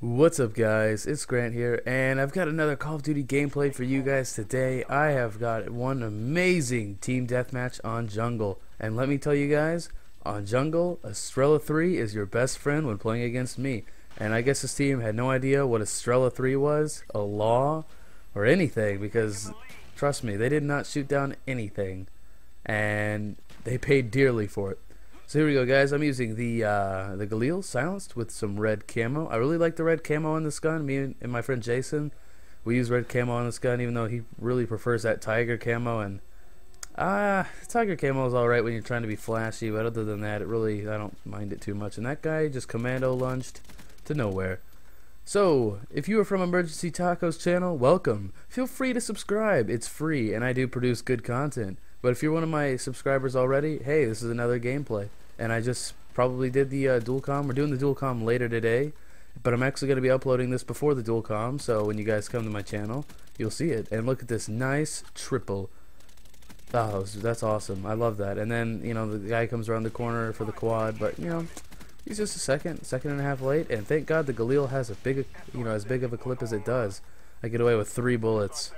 What's up guys, it's Grant here, and I've got another Call of Duty gameplay for you guys today. I have got one amazing team deathmatch on Jungle, and let me tell you guys, on Jungle, Estrella 3 is your best friend when playing against me. And I guess this team had no idea what Estrella 3 was, a law, or anything, because trust me, they did not shoot down anything, and they paid dearly for it. So here we go, guys. I'm using the Galil silenced with some red camo. I really like the red camo on this gun. Me and my friend Jason, we use red camo on this gun, even though he really prefers that tiger camo. And tiger camo is all right when you're trying to be flashy, but other than that, I don't mind it too much. And that guy just commando lunged to nowhere. So if you are from Emergency Taco's channel, welcome. Feel free to subscribe. It's free, and I do produce good content. But if you're one of my subscribers already, hey, this is another gameplay. And I just probably did the dual com. We're doing the dual com later today, but I'm actually going to be uploading this before the dual com, so when you guys come to my channel, you'll see it. And look at this nice triple. Oh, that's awesome. I love that. And then, you know, the guy comes around the corner for the quad, but, you know, he's just a second and a half late. And thank God the Galil has a big, as big of a clip as it does. I get away with 3 bullets.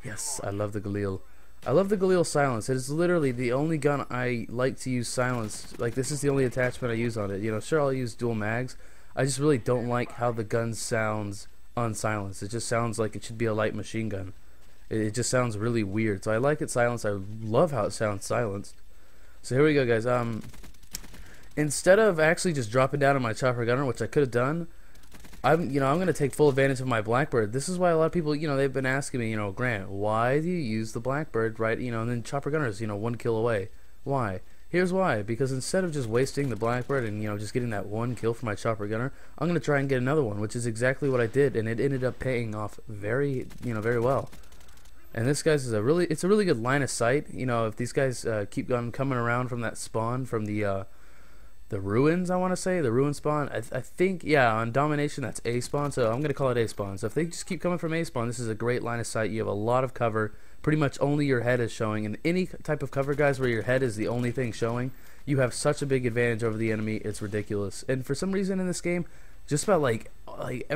Yes, I love the Galil. I love the Galil silence. It is literally the only gun I like to use silenced. Like, this is the only attachment I use on it. You know, sure, I'll use dual mags. I just really don't like how the gun sounds unsilenced. It just sounds like it should be a light machine gun. It just sounds really weird. So I like it silenced. I love how it sounds silenced. So here we go, guys. Instead of actually just dropping down on my chopper gunner, which I could have done, I'm gonna take full advantage of my Blackbird. This is why a lot of people, they've been asking me, Grant, why do you use the Blackbird, right? And then chopper gunners, 1 kill away. Why? Here's why. Because instead of just wasting the Blackbird and just getting that 1 kill for my chopper gunner, I'm gonna try and get another one, which is exactly what I did, and it ended up paying off very well. And this guy's is it's a really good line of sight. If these guys keep coming around from that spawn from the ruins, I want to say, the ruin spawn. I think, yeah, on domination that's A spawn, so I'm going to call it A spawn. So if they just keep coming from A spawn, this is a great line of sight. You have a lot of cover. Pretty much only your head is showing. And any type of cover, guys, where your head is the only thing showing, you have such a big advantage over the enemy. It's ridiculous. And for some reason in this game, just about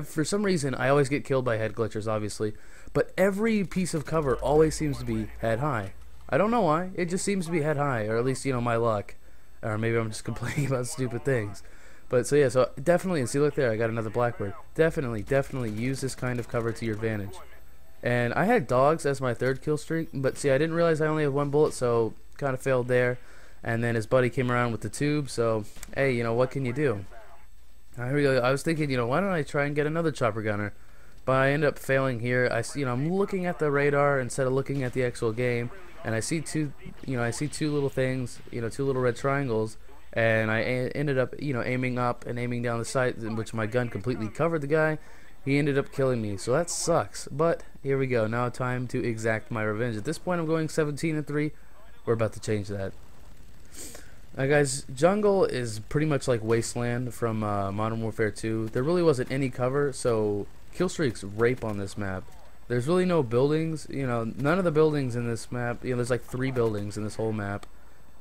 for some reason, I always get killed by head glitchers, obviously. But every piece of cover always seems to be head high. I don't know why. It just seems to be head high, or at least, my luck. Or maybe I'm just complaining about stupid things. But so yeah, so definitely, and see, look there, I got another Blackbird. Definitely use this kind of cover to your advantage. And I had dogs as my 3rd kill streak, but see, I didn't realize I only had 1 bullet, so kind of failed there. And then his buddy came around with the tube, so hey, what can you do? Here we go. I was thinking, why don't I try and get another chopper gunner? But I end up failing here. I'm looking at the radar instead of looking at the actual game. And I see two little things, 2 little red triangles, and I ended up, aiming up and aiming down the sight, in which my gun completely covered the guy. He ended up killing me, so that sucks. But here we go. Now time to exact my revenge. At this point, I'm going 17-3. We're about to change that. Now, guys, Jungle is pretty much like Wasteland from Modern Warfare 2. There really wasn't any cover, so kill streaks rape on this map. There's really no buildings, none of the buildings in this map, there's like 3 buildings in this whole map,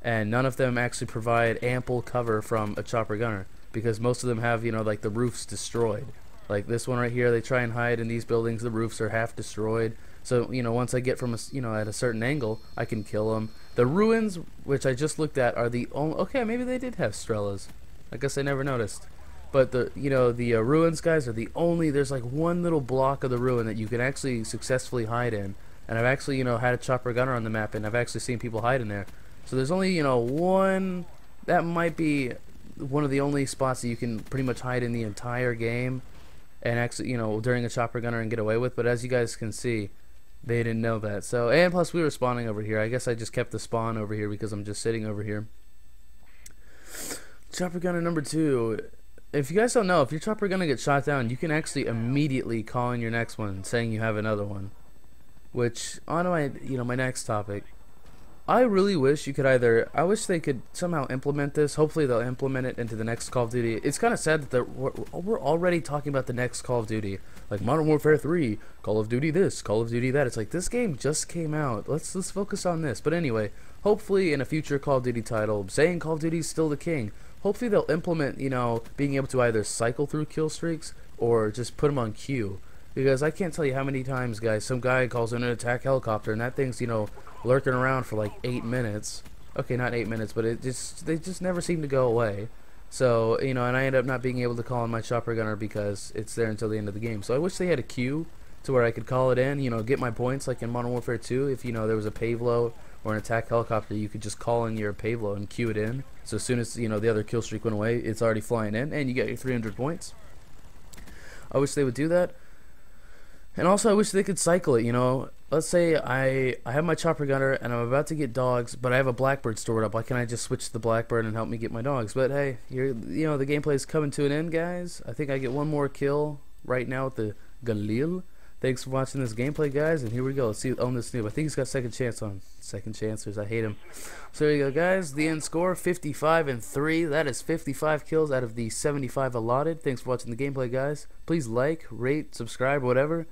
and none of them actually provide ample cover from a chopper gunner, because most of them have, like the roofs destroyed. Like this one right here, they try and hide in these buildings, the roofs are half destroyed, so, once I get from at a certain angle, I can kill them. The ruins, which I just looked at, are the only, okay, maybe they did have Strellas. I guess I never noticed. But the ruins, guys, are the only, there's like 1 little block of the ruin that you can actually successfully hide in. And I've actually, had a chopper gunner on the map, and I've actually seen people hide in there. So there's only, one, that might be one of the only spots that you can pretty much hide in the entire game. And actually, during a chopper gunner and get away with. But as you guys can see, they didn't know that. So, and plus we were spawning over here. I guess I just kept the spawn over here because I'm just sitting over here. Chopper gunner number 2. If you guys don't know, if your chopper gonna get shot down, you can actually immediately call in your next one, saying you have another one. Which, on my, my next topic, I really wish you could I wish they could somehow implement this. Hopefully they'll implement it into the next Call of Duty. It's kind of sad that we're already talking about the next Call of Duty. Like Modern Warfare 3, Call of Duty this, Call of Duty that. It's like, this game just came out. Let's focus on this. But anyway, hopefully in a future Call of Duty title, saying Call of Duty is still the king, hopefully they'll implement, being able to either cycle through kill streaks, or just put them on queue. Because I can't tell you how many times, guys, some guy calls in an attack helicopter and that thing's, you know, lurking around for like 8 minutes. Okay, not 8 minutes, but they just never seem to go away. So, you know, and I end up not being able to call in my chopper gunner because it's there until the end of the game. So I wish they had a queue to where I could call it in, you know, get my points like in Modern Warfare 2. If, you know, there was a Pavlo or an attack helicopter, you could just call in your Pavlo and queue it in. So as soon as, you know, the other kill streak went away, it's already flying in and you get your 300 points. I wish they would do that. And also I wish they could cycle it, you know. Let's say I have my chopper gunner and I'm about to get dogs, but I have a blackbird stored up. Why can't I just switch to the blackbird and help me get my dogs? But hey, you know, the gameplay is coming to an end, guys. I think I get one more kill right now with the Galil. Thanks for watching this gameplay, guys, and here we go. Let's see on this noob. I think he's got second chance on. Second chancers, I hate him. So there you go, guys. The end score, 55-3. That is 55 kills out of the 75 allotted. Thanks for watching the gameplay, guys. Please like, rate, subscribe, whatever.